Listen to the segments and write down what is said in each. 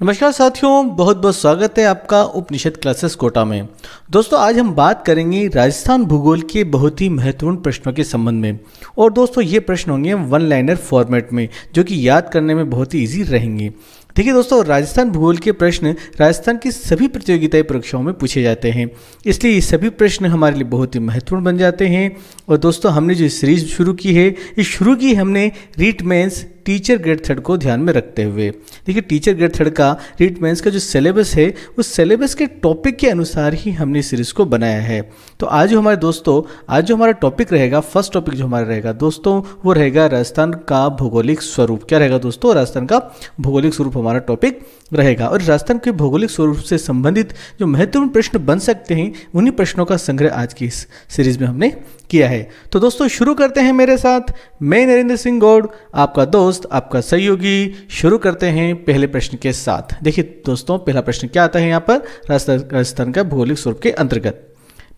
नमस्कार साथियों, बहुत बहुत स्वागत है आपका उपनिषद क्लासेस कोटा में। दोस्तों आज हम बात करेंगे राजस्थान भूगोल के बहुत ही महत्वपूर्ण प्रश्नों के संबंध में। और दोस्तों ये प्रश्न होंगे वन लाइनर फॉर्मेट में, जो कि याद करने में बहुत ही ईजी रहेंगे। देखिए दोस्तों, राजस्थान भूगोल के प्रश्न राजस्थान की सभी प्रतियोगिताएं परीक्षाओं में पूछे जाते हैं, इसलिए ये सभी प्रश्न हमारे लिए बहुत ही महत्वपूर्ण बन जाते हैं। और दोस्तों हमने जो सीरीज शुरू की है, ये शुरू की हमने REET mains teacher grade third को ध्यान में रखते हुए। देखिए टीचर ग्रेड थर्ड का रीट मेंस का जो सिलेबस है, उस सिलेबस के टॉपिक के अनुसार ही हमने सीरीज को बनाया है। तो आज जो हमारा टॉपिक रहेगा, फर्स्ट टॉपिक जो हमारा रहेगा दोस्तों, वो रहेगा राजस्थान का भौगोलिक स्वरूप। क्या रहेगा दोस्तों? राजस्थान का भौगोलिक स्वरूप हमारा टॉपिक रहेगा। और राजस्थान के भौगोलिक स्वरूप से संबंधित जो महत्वपूर्ण प्रश्न बन सकते हैं, उन्हीं प्रश्नों का संग्रह आज की इस सीरीज में हमने किया है। तो दोस्तों शुरू करते हैं मेरे साथ। मैं नरेंद्र सिंह गौड़, आपका दोस्त, आपका सहयोगी। शुरू करते हैं पहले प्रश्न के साथ। देखिए दोस्तों, पहला प्रश्न क्या आता है यहाँ पर राजस्थान का भौगोलिक स्वरूप के अंतर्गत।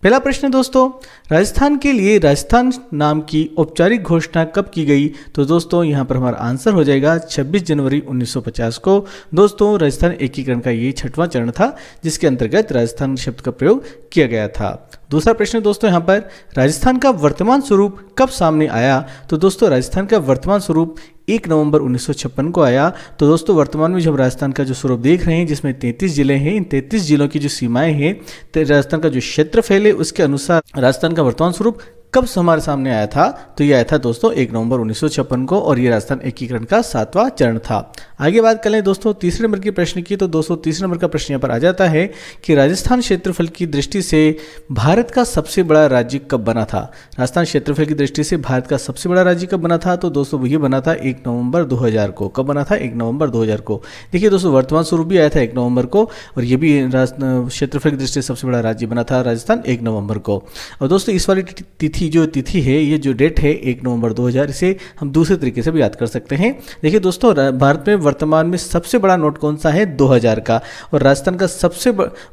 पहला प्रश्न दोस्तों, राजस्थान के लिए राजस्थान नाम की औपचारिक घोषणा कब की गई? तो दोस्तों यहाँ पर हमारा आंसर हो जाएगा 26 जनवरी 1950 को। दोस्तों राजस्थान एकीकरण का ये 6वां चरण था, जिसके अंतर्गत राजस्थान शब्द का प्रयोग किया गया था। दूसरा प्रश्न दोस्तों, यहाँ पर राजस्थान का वर्तमान स्वरूप कब सामने आया? तो दोस्तों राजस्थान का वर्तमान स्वरूप 1 नवंबर 1956 को आया। तो दोस्तों वर्तमान में जब राजस्थान का जो स्वरूप देख रहे हैं, जिसमें 33 जिले हैं, इन 33 जिलों की जो सीमाएं हैं, तो राजस्थान का जो क्षेत्रफल है, उसके अनुसार राजस्थान का वर्तमान स्वरूप कब हमारे सामने आया था? तो ये आया था दोस्तों 1 नवंबर 1956 को, और ये राजस्थान एकीकरण का 7वां चरण था। आगे बात कर लें दोस्तों तीसरे नंबर के प्रश्न की। तो दोस्तों तीसरे नंबर का प्रश्न यहाँ पर आ जाता है कि राजस्थान क्षेत्रफल की दृष्टि से भारत का सबसे बड़ा राज्य कब बना था? राजस्थान क्षेत्रफल की दृष्टि से भारत का सबसे बड़ा राज्य कब बना था? तो दोस्तों ये बना था 1 नवंबर 2000 को। कब बना था? 1 नवंबर 2000 को। देखिए दोस्तों वर्तमान स्वरूप भी आया था 1 नवंबर को, और ये भी क्षेत्रफल की दृष्टि से सबसे बड़ा राज्य बना था राजस्थान 1 नवंबर को। और दोस्तों इस वाली तिथि है, ये जो डेट है 1 नवंबर 2000, इसे हम दूसरे तरीके से भी याद कर सकते हैं। देखिए दोस्तों भारत में वर्तमान में सबसे बड़ा नोट कौन सा है? 2000 का। और राजस्थान का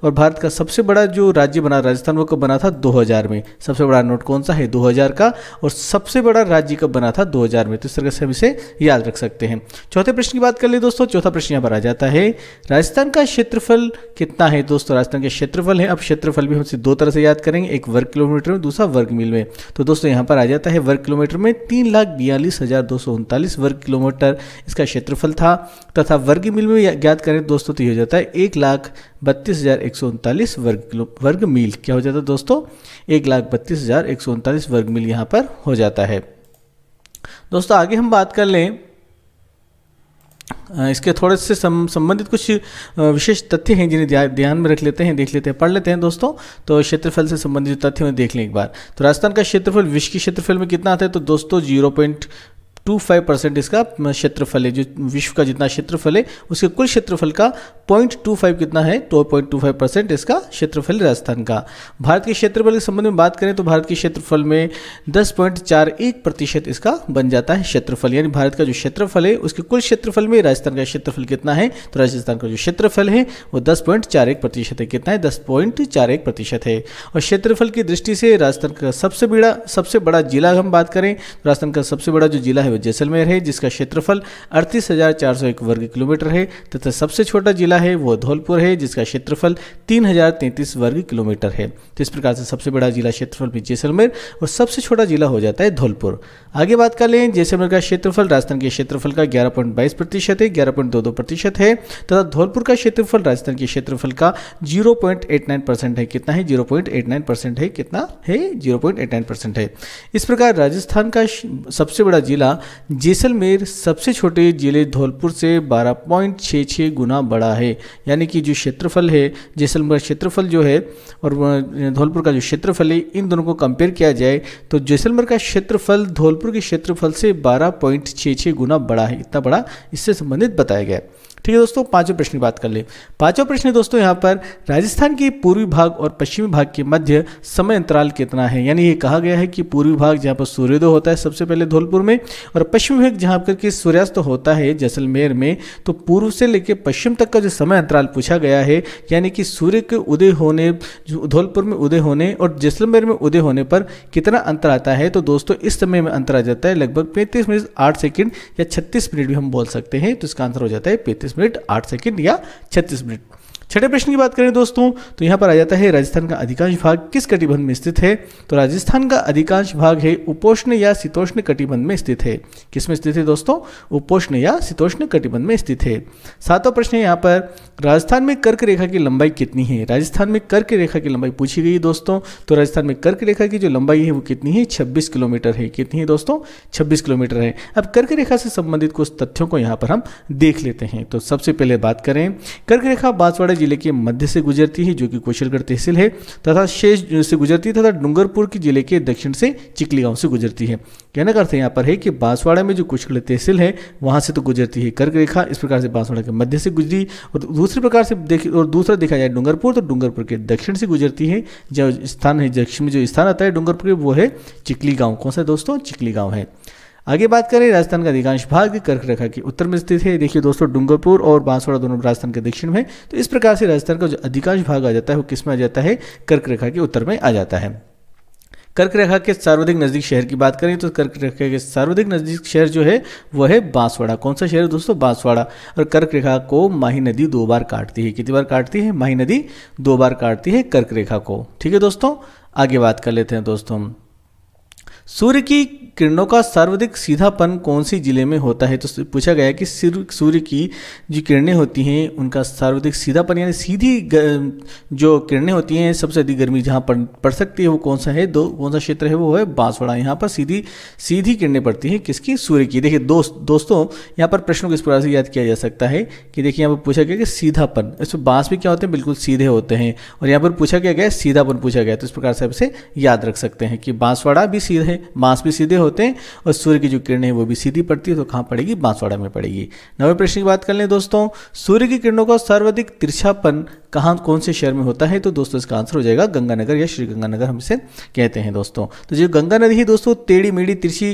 और भारत का सबसे बड़ा जो राज्य बना राजस्थान, वो कब बना था? 2000 में। सबसे बड़ा नोट कौन सा है? 2000 का। और सबसे बड़ा राज्य कब बना था? 2000 में। तो इस तरह से हम इसे याद रख सकते हैं। चौथे प्रश्न की बात कर ले दोस्तों। चौथा प्रश्न यहाँ पर आ जाता है, राजस्थान का क्षेत्रफल कितना है? दोस्तों राजस्थान का क्षेत्रफल है, अब क्षेत्रफल भी हम इसे 2 तरह से याद करेंगे, एक वर्ग किलोमीटर में, दूसरा वर्ग मील में। तो दोस्तों यहाँ पर आ जाता है वर्ग किलोमीटर में 3,42,239 वर्ग किलोमीटर इसका क्षेत्रफल था, तथा वर्ग मील में ज्ञात करें दोस्तों तो ये हो जाता है 1,32,139 वर्ग मील। क्या हो जाता है दोस्तों? 1,32,139 वर्ग मील यहाँ पर हो जाता है। दोस्तों आगे हम बात कर लें, इसके थोड़े से संबंधित कुछ विशेष तथ्य हैं जिन्हें ध्यान में रख लेते हैं, देख लेते हैं, पढ़ लेते हैं दोस्तों। तो क्षेत्रफल से संबंधित तथ्य में देख लें एक बार। तो राजस्थान का क्षेत्रफल विश्व के क्षेत्रफल में कितना आता है? तो दोस्तों 0.25% इसका क्षेत्रफल है। जो विश्व का जितना क्षेत्रफल है, उसके कुल क्षेत्रफल का 0.25 कितना है? 2.25% इसका क्षेत्रफल राजस्थान का। भारत के क्षेत्रफल के संबंध में बात करें तो भारत के क्षेत्रफल में 10.41% इसका बन जाता है क्षेत्रफल। यानी भारत का जो क्षेत्रफल है, उसके कुल क्षेत्रफल में राजस्थान का क्षेत्रफल कितना है? तो राजस्थान का जो क्षेत्रफल है वो 10.41% है। कितना है? 10.41% है। और क्षेत्रफल की दृष्टि से राजस्थान का सबसे बड़ा जिला हम बात करें, राजस्थान का सबसे बड़ा जो जिला है वो जैसलमेर है, जिसका क्षेत्रफल 38,401 वर्ग किलोमीटर है, तथा सबसे छोटा जिला है वो धौलपुर है, जिसका क्षेत्रफल 3,033 वर्ग किलोमीटर है। तो इस प्रकार से सबसे बड़ा जिला क्षेत्रफल में जैसलमेर, और सबसे छोटा जिला हो जाता है धौलपुर। आगे बात कर लें, जैसलमेर का क्षेत्रफल राजस्थान के क्षेत्रफल का 11.22% है, 11.22% है, तथा धौलपुर का क्षेत्रफल राजस्थान के क्षेत्रफल का 0.89% है। कितना है? 0.89% है। कितना है? 0.89% है। इस प्रकार राजस्थान का सबसे बड़ा जिला जैसलमेर सबसे छोटे जिले धौलपुर से 12.66 गुना बड़ा है। यानी कि जो क्षेत्रफल है, जैसलमेर क्षेत्रफल जो है और धौलपुर का जो क्षेत्रफल है, इन दोनों को कंपेयर किया जाए तो जैसलमेर का क्षेत्रफल धौलपुर के क्षेत्रफल से 12.66 गुना बड़ा है। इतना बड़ा इससे संबंधित बताया गया। ठीक है दोस्तों, पांचवें प्रश्न की बात कर ले। पांचवा प्रश्न दोस्तों यहाँ पर, राजस्थान के पूर्वी भाग और पश्चिमी भाग के मध्य समय अंतराल कितना है? यानी ये कहा गया है कि पूर्वी भाग जहाँ पर सूर्योदय होता है सबसे पहले धौलपुर में, और पश्चिमी भाग जहाँ पर कि सूर्यास्त होता है जैसलमेर में, तो पूर्व से लेकर पश्चिम तक का जो समय अंतराल पूछा गया है, यानी कि सूर्य के उदय होने, धौलपुर में उदय होने और जैसलमेर में उदय होने पर कितना अंतर आता है? तो दोस्तों इस समय में अंतर आ जाता है लगभग 35 मिनट 8 सेकंड या 36 मिनट भी हम बोल सकते हैं। तो इसका आंसर हो जाता है 35 मिनट 8 सेकंड या 36 मिनट। छठे प्रश्न की बात करें दोस्तों तो यहाँ पर आ जाता है राजस्थान का अधिकांश भाग किस कटिबंध में स्थित है। तो राजस्थान का अधिकांश भाग है उपोष्ण या शीतोष्ण कटिबंध में स्थित है। किस में स्थित है दोस्तों, उपोष्ण या शीतोष्ण कटिबंध में स्थित है। सातवां प्रश्न है यहाँ पर राजस्थान में कर्क रेखा की लंबाई कितनी है। राजस्थान में कर्क रेखा की लंबाई पूछी गई दोस्तों। तो राजस्थान में कर्क रेखा की जो लंबाई है वो कितनी है, 26 किलोमीटर है। कितनी है दोस्तों, 26 किलोमीटर है। अब कर्क रेखा से संबंधित कुछ तथ्यों को यहाँ पर हम देख लेते हैं। तो सबसे पहले बात करें, कर्क रेखा बांसवाड़ा जिले के मध्य से गुजरती है जो कि कुशलगढ़ तहसील है, तथा शेष से गुजरती है, तथा डूंगरपुर की जिले के दक्षिण से चिखली गांव से गुजरती है। कहने का अर्थ यहाँ पर है कि बांसवाड़ा में जो कुशलगढ़ तहसील है वहां से तो गुजरती है कर्क रेखा, इस प्रकार से बांसवाड़ा के मध्य से गुजरी। और दूसरी प्रकार से और दूसरा देखा जाए डूंगरपुर, तो डूंगरपुर के दक्षिण से गुजरती है। जो स्थान है दक्षिण में जो स्थान आता है डूंगरपुर वो है चिखली गाँव। कौन सा दोस्तों, चिखली गाँव है। आगे बात करें, राजस्थान का अधिकांश भाग कर्क रेखा के उत्तर में स्थित है। देखिए दोस्तों डूंगरपुर और बांसवाड़ा दोनों राजस्थान के दक्षिण में, तो इस प्रकार से राजस्थान का जो अधिकांश भाग आ जाता है वो किस में आ जाता है, कर्क रेखा के उत्तर में आ जाता है। कर्क रेखा के सर्वाधिक नजदीक शहर की बात करें तो कर्क रेखा के सर्वाधिक नजदीक शहर जो है वह है बांसवाड़ा। कौन सा शहर है दोस्तों, बांसवाड़ा। और कर्क रेखा को माही नदी 2 बार काटती है। कितनी बार काटती है, माही नदी 2 बार काटती है कर्क रेखा को। ठीक है दोस्तों, आगे बात कर लेते हैं दोस्तों। सूर्य की किरणों का सर्वाधिक सीधापन कौन सी जिले में होता है। तो पूछा गया कि सूर्य की जो किरणें होती हैं उनका सर्वाधिक सीधापन यानी सीधी जो किरणें होती हैं सबसे अधिक गर्मी जहाँ पड़ सकती है वो कौन सा है, कौन सा क्षेत्र है, वो है बांसवाड़ा। यहाँ पर सीधी किरणें पड़ती हैं किसकी, सूर्य की। देखिए दोस्तों यहाँ पर प्रश्नों को इस प्रकार से याद किया जा सकता है कि देखिए यहाँ पर पूछा गया कि सीधापन, इसमें बांस भी क्या होते हैं, बिल्कुल सीधे होते हैं। और यहाँ पर पूछा गया सीधापन पूछा गया, तो इस प्रकार से आप इसे याद रख सकते हैं कि बांसवाड़ा भी सीधे, बांस भी सीधे होते हैं और सूर्य की जो किरणें हैं वो भी सीधी पड़ती है। तो कहाँ पड़ेगी, बांसवाड़ा में पड़ेगी। 9वें प्रश्न की बात कर लें दोस्तों, सूर्य की किरणों का सर्वाधिक तिरछापन कौन से शहर में होता है। तो दोस्तों इसका आंसर हो जाएगा गंगानगर या श्री गंगानगर हम इसे कहते हैं दोस्तों। तो जो गंगा नदी है दोस्तों टेढ़ी मेढ़ी तिरछी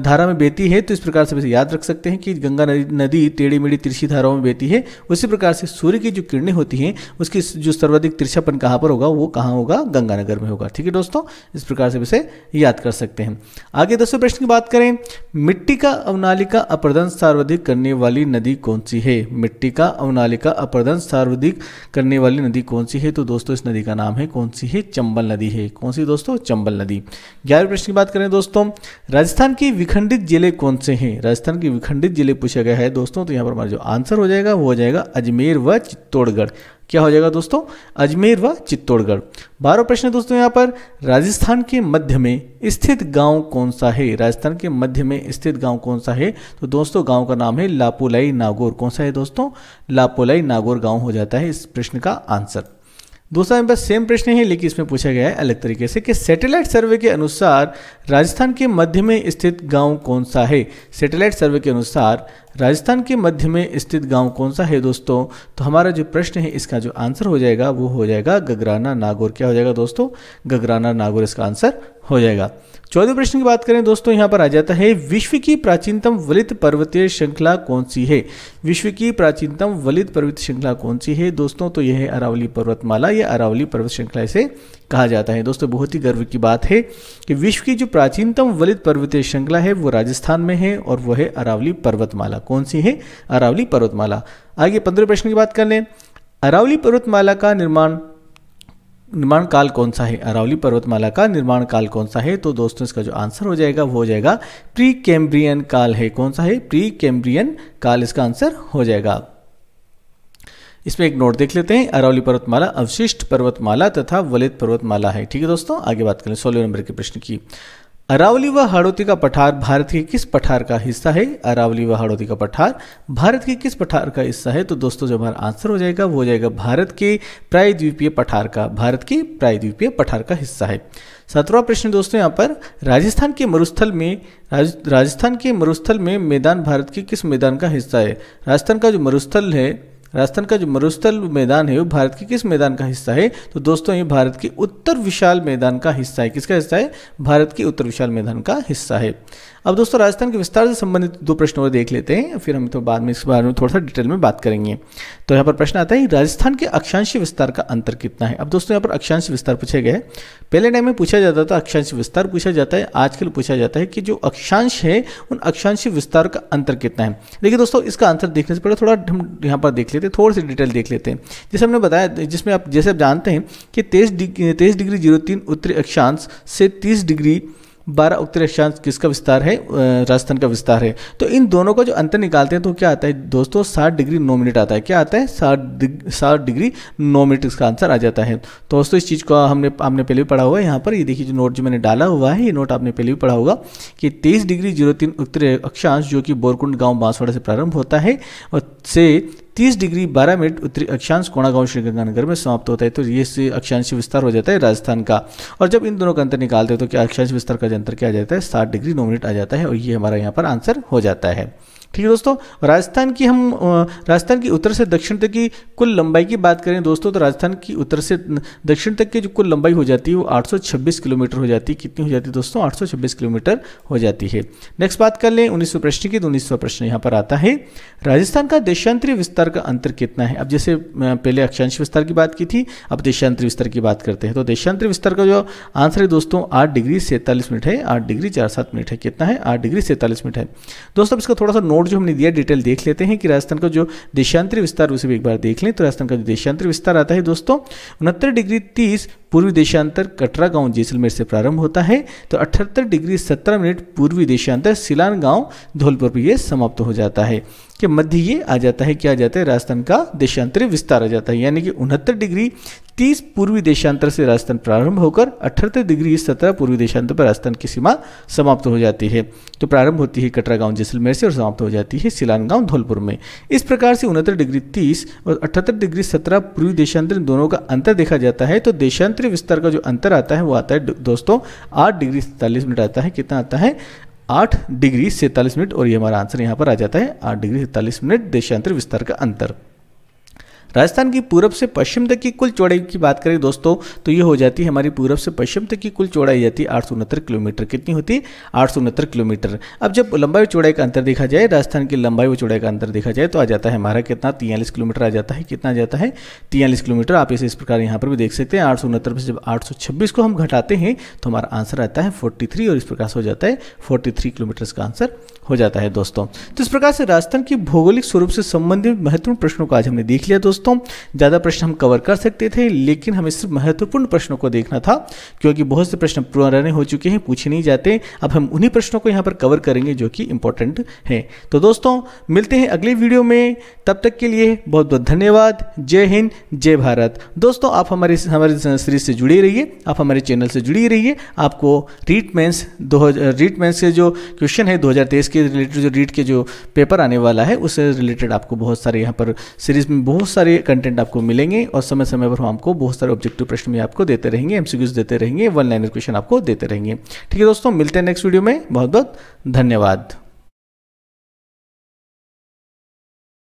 धारा में बहती है, तो इस प्रकार से याद रख सकते हैं कि गंगा नदी टेढ़ी मेढ़ी तिरछी धाराओं में बहती है। उसी प्रकार से सूर्य की जो किरणें होती हैं उसकी जो सर्वाधिक तिरछापन कहाँ पर होगा, वो कहाँ होगा, गंगानगर में होगा। ठीक है दोस्तों, इस प्रकार से इसे याद कर सकते हैं। आगे 10वें प्रश्न की बात करें, मिट्टी का अवनालिका अपरदन सर्वाधिक करने वाली नदी कौन सी है। मिट्टी का अवनालिका अपरदन सर्वाधिक करने वाली नदी कौन सी है। तो दोस्तों इस नदी का नाम है कौन सी है, चंबल नदी है। कौन सी दोस्तों, चंबल नदी। 11वें प्रश्न की बात करें दोस्तों, राजस्थान के विखंडित जिले कौन से हैं। राजस्थान के विखंडित जिले पूछा गया है दोस्तों, तो यहाँ पर हमारा जो आंसर हो जाएगा वो हो जाएगा अजमेर व चित्तौड़गढ़। क्या हो जाएगा दोस्तों, अजमेर व चित्तौड़गढ़। 12वां प्रश्न दोस्तों यहाँ पर, राजस्थान के मध्य में स्थित गांव कौन सा है। राजस्थान के मध्य में स्थित गांव कौन सा है। तो दोस्तों गांव का नाम है लापोलाई नागौर। कौन सा है दोस्तों, लापोलाई नागौर गांव हो जाता है इस प्रश्न का आंसर। दूसरा बस सेम प्रश्न है लेकिन इसमें पूछा गया है अलग तरीके से कि सैटेलाइट सर्वे के अनुसार राजस्थान के मध्य में स्थित गांव कौन सा है। सैटेलाइट सर्वे के अनुसार राजस्थान के मध्य में स्थित गांव कौन सा है दोस्तों। तो हमारा जो प्रश्न है इसका जो आंसर हो जाएगा वो हो जाएगा गगराना नागौर। क्या हो जाएगा दोस्तों, गगराना नागौर इसका आंसर हो जाएगा। 14वें प्रश्न की बात करें दोस्तों, यहाँ पर आ जाता है विश्व की प्राचीनतम वलित पर्वतीय श्रृंखला कौन सी है। विश्व की प्राचीनतम वलित पर्वतीय श्रृंखला कौन सी है दोस्तों। तो यह है अरावली पर्वतमाला या अरावली पर्वत श्रृंखला इसे कहा जाता है। दोस्तों बहुत ही गर्व की बात है कि विश्व की जो प्राचीनतम वलित पर्वतीय श्रृंखला है वो राजस्थान में है और वह है अरावली पर्वतमाला। कौन सी है, अरावली पर्वतमाला। आगे 15वें प्रश्न की बात कर लें, अरावली पर्वतमाला का निर्माण काल कौन सा है। अरावली पर्वतमाला का निर्माण काल कौन सा है। तो दोस्तों इसका जो आंसर हो जाएगा वो हो जाएगा प्री कैम्ब्रियन काल है। कौन सा है, प्री कैम्ब्रियन काल इसका आंसर हो जाएगा। इसमें एक नोट देख लेते हैं, अरावली पर्वतमाला अवशिष्ट पर्वतमाला तथा वलित पर्वतमाला है। ठीक है दोस्तों, आगे बात करें 16वें नंबर के प्रश्न की। अरावली व हाड़ौती का पठार भारत के किस पठार का हिस्सा है। अरावली व हाड़ौती का पठार भारत के किस पठार का हिस्सा है। तो दोस्तों जो हमारा आंसर हो जाएगा वो हो जाएगा भारत के प्रायद्वीपीय पठार का, भारत के प्रायद्वीपीय पठार का हिस्सा है। 17वां प्रश्न दोस्तों यहाँ पर, राजस्थान के मरुस्थल में मैदान भारत के किस मैदान का हिस्सा है। राजस्थान का जो मरुस्थल मैदान है वो भारत के किस मैदान का हिस्सा है। तो दोस्तों ये भारत के उत्तर विशाल मैदान का हिस्सा है। किसका हिस्सा है, भारत के उत्तर विशाल मैदान का हिस्सा है। अब दोस्तों राजस्थान के विस्तार से संबंधित 2 प्रश्नों को देख लेते हैं, फिर हम तो बाद में इस बारे में थोड़ा सा डिटेल में बात करेंगे। तो यहाँ पर प्रश्न आता है राजस्थान के अक्षांशीय विस्तार का अंतर कितना है। अब दोस्तों यहाँ पर अक्षांशीय विस्तार पूछे गए। पहले टाइम में पूछा जाता था अक्षांशीय विस्तार पूछा जाता है, आजकल पूछा जाता है कि जो अक्षांश है उन अक्षांशीय विस्तार का अंतर कितना है। देखिए दोस्तों, इसका आंसर देखने से पहले थोड़ा हम यहाँ पर देख लेते हैं, थोड़ी सी डिटेल देख लेते हैं। जैसे हमने बताया, जिसमें आप जैसे आप जानते हैं कि 23.03 उत्तरी अक्षांश से 30.12 उत्तरी अक्षांश किसका विस्तार है, राजस्थान का विस्तार है। तो इन दोनों का जो अंतर निकालते हैं तो क्या आता है दोस्तों, 60°9' आता है। क्या आता है, 60°9' इसका आंसर आ जाता है। तो दोस्तों इस चीज़ को आपने पहले भी पढ़ा हुआ है। यहाँ पर ये देखिए जो नोट जो मैंने डाला हुआ है, ये नोट आपने पहले भी पढ़ा होगा कि 23.03 उत्तरी अक्षांश जो कि बोरकुंड गाँव बांसवाड़ा से प्रारंभ होता है और से 30.12 उत्तरी अक्षांश कोणागांव श्रीगंगानगर में समाप्त होता है। तो ये से अक्षांशीय विस्तार हो जाता है राजस्थान का। और जब इन दोनों का अंतर निकालते हैं तो क्या अक्षांशीय विस्तार का अंतर क्या आ जाता है, 60°9' आ जाता है और ये हमारा यहाँ पर आंसर हो जाता है। ठीक है दोस्तों, राजस्थान की उत्तर से दक्षिण तक की कुल लंबाई की बात करें दोस्तों, तो राजस्थान की उत्तर से दक्षिण तक की जो कुल लंबाई हो जाती है वो 826 किलोमीटर हो जाती है। कितनी हो जाती है दोस्तों, 826 किलोमीटर हो जाती है। नेक्स्ट बात कर लें 1900 प्रश्न की। तो 1900 प्रश्न यहाँ पर आता है राजस्थान का देशांतरीय विस्तार का अंतर कितना है। अब जैसे पहले अक्षांशीय विस्तार की बात की थी, अब देशांतरीय विस्तार की बात करते हैं। तो देशांतरीय विस्तार का जो आंसर है दोस्तों 8°47' है, 8°47' है। कितना है, 8°47' है। दोस्तों इसका थोड़ा सा नोट जो हमने दिया डिटेल देख लेते हैं कि राजस्थान का जो देशांतरीय विस्तार उसे भी एक बार देख लें। तो राजस्थान का जो देशांतरीय विस्तार आता है दोस्तों 69°30 पूर्वी देशांतर कटरा गांव जैसलमेर से प्रारंभ होता है। तो 78°17' पूर्वी देशांतर सिलान गांव धौलपुर पर यह समाप्त हो जाता है। कि मध्य ये आ जाता है, क्या आ जाता है, राजस्थान का देशांतरीय विस्तार आ जाता है। यानी कि 69°30 पूर्वी देशांतर से राजस्थान प्रारंभ होकर 78°17 पूर्वी देशांतर पर राजस्थान की सीमा समाप्त हो जाती है। तो प्रारंभ होती है कटरा गांव जैसलमेर से और समाप्त हो जाती है सिलान गांव धौलपुर में। इस प्रकार से 69°30 और 78°17 पूर्वी देशांतर दोनों का अंतर देखा जाता है। तो देशांतरीय विस्तार का जो अंतर आता है वो आता है दोस्तों 8°47' आता है। कितना आता है, 8°47' और ये हमारा आंसर यहाँ पर आ जाता है 8°47' देशांतरीय विस्तार का अंतर। राजस्थान की पूरब से पश्चिम तक की कुल चौड़ाई की बात करें दोस्तों तो ये हो जाती है हमारी पूरब से पश्चिम तक की कुल चौड़ाई जाती है 869 किलोमीटर। कितनी होती है, 869 किलोमीटर। अब जब लंबाई और चौड़ाई का अंतर देखा जाए, राजस्थान की लंबाई और चौड़ाई का अंतर देखा जाए तो आ जाता है हमारा कितना, 43 किलोमीटर आ जाता है। कितना आ जाता है, 43 किलोमीटर। आप इसे इस प्रकार यहाँ पर भी देख सकते हैं। 869 में से जब 826 को हम घटाते हैं तो हमारा आंसर आता है 43 और इस प्रकार से हो जाता है 43 किलोमीटर का आंसर हो जाता है दोस्तों। तो इस प्रकार से राजस्थान की भौगोलिक स्वरूप से संबंधित महत्वपूर्ण प्रश्नों को आज हमने देख लिया दोस्तों। ज़्यादा प्रश्न हम कवर कर सकते थे लेकिन हमें सिर्फ महत्वपूर्ण प्रश्नों को देखना था क्योंकि बहुत से प्रश्न पुराने हो चुके हैं, पूछे नहीं जाते। अब हम उन्हीं प्रश्नों को यहाँ पर कवर करेंगे जो कि इंपॉर्टेंट है। तो दोस्तों मिलते हैं अगले वीडियो में, तब तक के लिए बहुत बहुत धन्यवाद। जय हिंद, जय भारत। दोस्तों आप हमारे सीरीज से जुड़े रहिए, आप हमारे चैनल से जुड़े रहिए। आपको रीट मेंस के जो क्वेश्चन है 2023 के रिलेटेड, जो रीट के जो पेपर आने वाला है उससे रिलेटेड आपको बहुत सारे यहाँ पर सीरीज में बहुत सारे कंटेंट आपको मिलेंगे और समय समय पर हम आपको बहुत सारे ऑब्जेक्टिव प्रश्न भी आपको देते रहेंगे, एमसीक्यूज देते रहेंगे, वन लाइनर क्वेश्चन आपको देते रहेंगे। ठीक है दोस्तों, मिलते हैं नेक्स्ट वीडियो में। बहुत बहुत धन्यवाद।